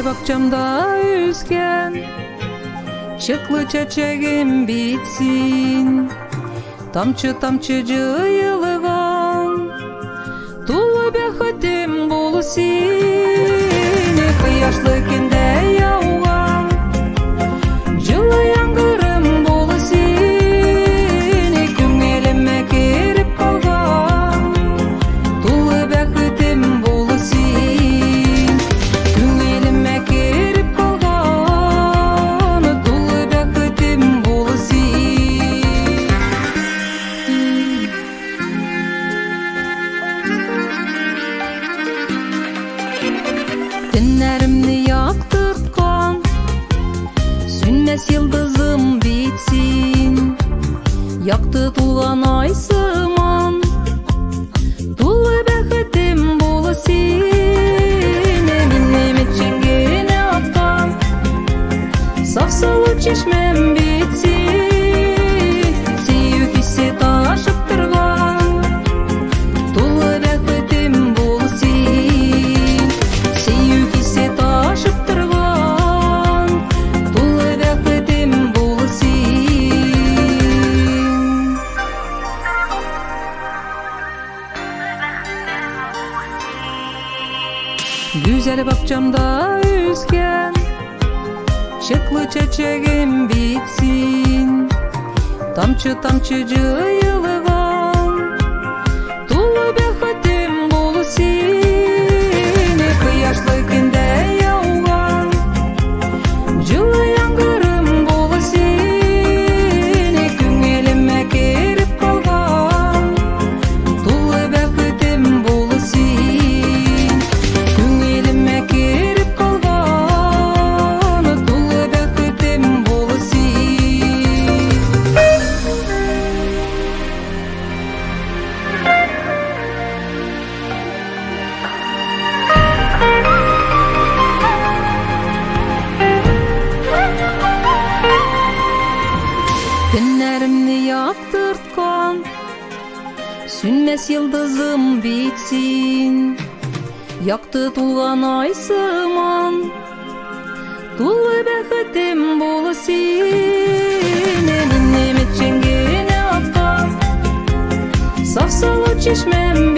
bahçamda üzgen, çıklı çiçeğim bitsin. Tamçı tamçı yığılgan, dolu bexetim bulsin. Kıyaşlı günde yağgan, жылы яңгырым bulsin. Көңеліме керіп қалған, дулы бәхетім bulsin. Көңеліме керіп қалған, дулы бәхетім bulsin. Төннәремне яктырткан, sünmez yıldızım bitsin. Yaktı tuğan ay sıman, dolu bәхетім bulsin. Eminim için gene akkan, saf sulu çeşmem bitsin. Seyük hissi taşıp тұрған, dolu bәхетім bulsin. Seyük hissi taşıp тұрған, dolu bәхетім bulsin. Güzel bahçamda üzgen, çıklı çiçeğim bitsin. Tamçı tamçı yığılgan, dolu bәхетім bulsin. Kıyaşlı günde yağgan, жылы яңгырым bulsin. Көңеліме керіп қалған, дулы бәхетім bulsin. Көңеліме керіп қалған, дулы бәхетім bulsin. Günlerimni yaktırtkan, sünmez yıldızım bitsin. Yaktı tuğan ay sıman, dolu bәхетім bulsin. Eminim için gene akkan, saf sulu çeşmem